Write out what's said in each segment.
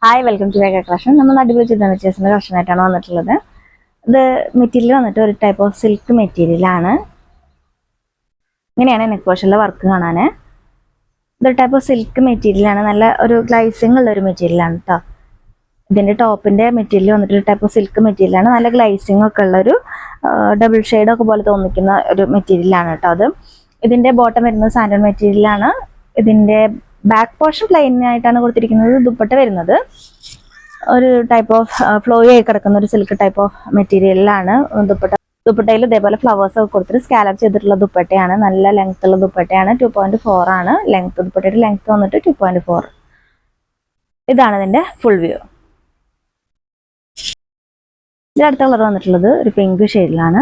Hi welcome to വേഗ collection. നമ്മൾ അടിപൊളി ചുരിദാർ മെറ്റീരിയൽസിൻ്റെ കളക്ഷനായിട്ടാണ് വന്നിട്ടുള്ളത്. ഇത് മെറ്റീരിയൽ വന്നിട്ട് ഒരു ടൈപ്പ് ഓഫ് സിൽക്ക് മെറ്റീരിയലാണ്. ഇങ്ങനെയാണ് നെക്ക് പോർഷനിലെ വർക്ക് കാണാൻ. ഇതൊരു ടൈപ്പ് ഓഫ് സിൽക്ക് മെറ്റീരിയലാണ്. നല്ല ഒരു ഗ്ലൈസിങ് ഉള്ള ഒരു മെറ്റീരിയലാണ് കേട്ടോ. ഇതിൻ്റെ ടോപ്പിൻ്റെ മെറ്റീരിയൽ വന്നിട്ട് ഒരു ടൈപ്പ് ഓഫ് സിൽക്ക് മെറ്റീരിയലാണ്. നല്ല ഗ്ലൈസിങ് ഒക്കെ ഉള്ളൊരു ഡബിൾ ഷെയ്ഡൊക്കെ പോലെ തോന്നിക്കുന്ന ഒരു മെറ്റീരിയലാണ് കേട്ടോ. അത് ഇതിൻ്റെ ബോട്ടം വരുന്നത് സാൻഡൺ മെറ്റീരിയലാണ്. ഇതിൻ്റെ ബാക്ക് പോർഷൻ പ്ലെയിൻ ആയിട്ടാണ് കൊടുത്തിരിക്കുന്നത്. ദുപ്പട്ട വരുന്നത് ഒരു ടൈപ്പ് ഓഫ് ഫ്ലോയി ആയി കിടക്കുന്ന ഒരു സിൽക്ക് ടൈപ്പ് ഓഫ് മെറ്റീരിയലിലാണ്. ദുപ്പട്ടയിൽ ഇതേപോലെ ഫ്ലവേഴ്സ് ഒക്കെ കൊടുത്തിട്ട് സ്കാലപ്പ് ചെയ്തിട്ടുള്ള ദുപ്പട്ടയാണ്. നല്ല ലെങ്ത് ഉള്ള ദുപ്പട്ടയാണ്. 2.4 ആണ് ലെങ്ത്. ദുപ്പട്ടയുടെ ലെങ്ത് വന്നിട്ട് 2.4. ഇതാണ് ഇതിന്റെ ഫുൾ വ്യൂ. ഇതിന്റെ അടുത്ത കളർ വന്നിട്ടുള്ളത് ഒരു പിങ്ക് ഷെയ്ഡിലാണ്.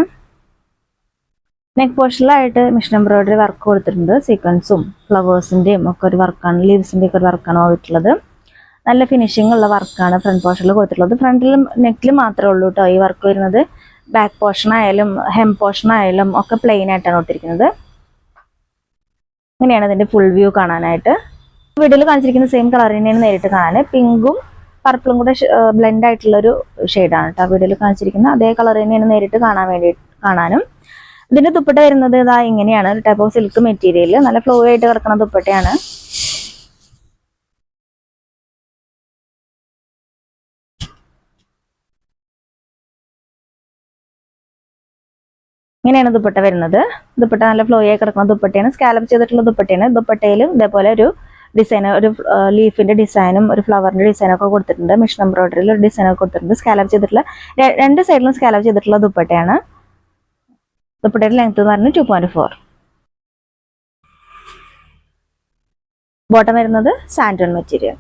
നെക്ക് പോർഷനിലായിട്ട് മിഷൻ എംബ്രോയിഡറി വർക്ക് കൊടുത്തിട്ടുണ്ട്. സീക്വൻസും ഫ്ലവേഴ്സിൻ്റെയും ഒക്കെ ഒരു വർക്കാണ്, ലീവ്സിൻ്റെ ഒക്കെ ഒരു വർക്കാണ് വന്നിട്ടുള്ളത്. നല്ല ഫിനിഷിംഗ് ഉള്ള വർക്കാണ് ഫ്രണ്ട് പോർഷനിൽ കൊടുത്തിട്ടുള്ളത്. ഫ്രണ്ടിലും നെക്കിലും മാത്രമേ ഉള്ളൂ കേട്ടോ ഈ വർക്ക് വരുന്നത്. ബാക്ക് പോർഷൻ ആയാലും ഹെം പോർഷൻ ആയാലും ഒക്കെ പ്ലെയിൻ ആയിട്ടാണ് കൊടുത്തിരിക്കുന്നത്. ഇങ്ങനെയാണ് ഇതിൻ്റെ ഫുൾ വ്യൂ കാണാനായിട്ട്. വീഡിയോയിൽ കാണിച്ചിരിക്കുന്ന സെയിം കളർ തന്നെയാണ് നേരിട്ട് കാണാൻ. പിങ്കും പർപ്പിളും കൂടെ ബ്ലെൻഡ് ആയിട്ടുള്ളൊരു ഷെയ്ഡാണ് കേട്ടോ വീഡിയോയിൽ കാണിച്ചിരിക്കുന്നത്. അതേ കളർ തന്നെയാണ് നേരിട്ട് കാണാനും. ഇതിന്റെ ദുപ്പട്ട വരുന്നത് ഇതാ ഇങ്ങനെയാണ്. ഒരു ടൈപ്പ് ഓഫ് സിൽക്ക് മെറ്റീരിയൽ, നല്ല ഫ്ലോ ആയിട്ട് കിടക്കുന്ന ദുപ്പട്ടയാണ്. ഇങ്ങനെയാണ് ദുപ്പട്ട വരുന്നത്. ദുപ്പട്ട നല്ല ഫ്ലോ ആയി കിടക്കുന്ന ദുപ്പട്ടയാണ്. സ്കാലപ്പ് ചെയ്തിട്ടുള്ള ദുപ്പട്ടയാണ്. ദുപ്പട്ടയിലും ഇതേപോലെ ഒരു ഡിസൈൻ, ഒരു ലീഫിന്റെ ഡിസൈനും ഒരു ഫ്ലവറിന്റെ ഡിസൈനും ഒക്കെ കൊടുത്തിട്ടുണ്ട്. മിഷൻ എംബ്രോയിഡറിയിൽ ഒരു ഡിസൈൻ ഒക്കെ കൊടുത്തിട്ടുണ്ട്. സ്കാലപ്പ് ചെയ്തിട്ടുള്ള രണ്ട് സൈഡിലും സ്കാലപ്പ് ചെയ്തിട്ടുള്ള ദുപ്പട്ടയാണ്. ദുപ്പട്ടയുടെ ലെങ്ത് എന്ന് പറഞ്ഞാൽ 2.4. ബോട്ടം വരുന്നത് സാൻഡൺ മെറ്റീരിയൽ.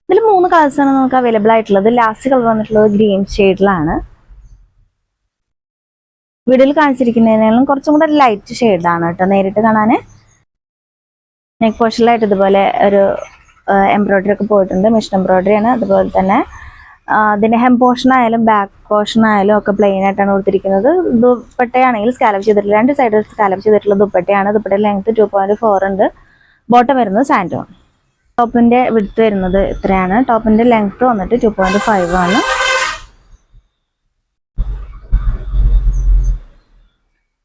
ഇതിൽ 3 കളേഴ്സാണ് നമുക്ക് അവൈലബിൾ ആയിട്ടുള്ളത്. ലാസ്റ്റ് കളർ വന്നിട്ടുള്ളത് ഗ്രീൻ ഷെയ്ഡിലാണ്. വീഡിയോയിൽ കാണിച്ചിരിക്കുന്നതിനേക്കാളും കുറച്ചും കൂടെ ലൈറ്റ് ഷെയ്ഡാണ് കേട്ടോ നേരിട്ട് കാണാൻ. നെക്ക് പോർഷനിലായിട്ട് ഇതുപോലെ ഒരു എംബ്രോയിഡറി ഒക്കെ പോയിട്ടുണ്ട്. മിഷൻ എംബ്രോയിഡറിയാണ്. അതുപോലെ തന്നെ അതിന്റെ ഹെം പോർഷൻ ആയാലും ബാക്ക് പോർഷൻ ആയാലും ഒക്കെ പ്ലെയിൻ ആയിട്ടാണ് കൊടുത്തിരിക്കുന്നത്. ദുപ്പട്ടയാണെങ്കിൽ സ്കാലപ്പ് ചെയ്തിട്ടുള്ള രണ്ട് സൈഡിൽ സ്കാലപ്പ് ചെയ്തിട്ടുള്ള ദുപ്പട്ടയാണ്. ദുപ്പട്ടയുടെ ലെങ്ത് 2.4 ഉണ്ട്. ബോട്ടം വരുന്നത് സാൻഡോൺ. ടോപ്പിന്റെ വിഡ്ത്ത് വരുന്നത് ഇത്രയാണ്. ടോപ്പിന്റെ ലെങ്ത് വന്നിട്ട് 2.5 ആണ്.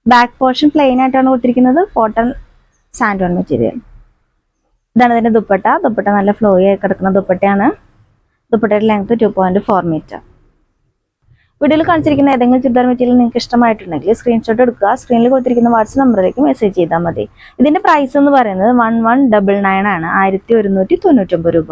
ബാക്ക് പോർഷൻ പ്ലെയിൻ ആയിട്ടാണ് കൊടുത്തിരിക്കുന്നത്. കോട്ടൺ സാൻഡോൺ മെറ്റീരിയൽ. ഇതാണ് ഇതിന്റെ ദുപ്പട്ട. ദുപ്പട്ട നല്ല ഫ്ലോ ആയി കിടക്കുന്ന ദുപ്പട്ടയാണ്. ദുപ്പട്ടയുടെ ലെങ്ത് 2.4 മീറ്റർ. വീഡിയോയിൽ കാണിച്ചിരിക്കുന്ന ഏതെങ്കിലും ചുരിദാർ മെറ്റീരിയൽ നിങ്ങൾക്ക് ഇഷ്ടമായിട്ടുണ്ടെങ്കിൽ സ്ക്രീൻഷോട്ട് എടുക്കുക. സ്ക്രീനിൽ കൊടുത്തിരിക്കുന്ന വാട്സ്ആപ്പ് നമ്പറിലേക്ക് മെസ്സേജ് ചെയ്താൽ മതി. ഇതിന്റെ പ്രൈസ് എന്ന് പറയുന്നത് 1199 ആണ്. 1199 രൂപ.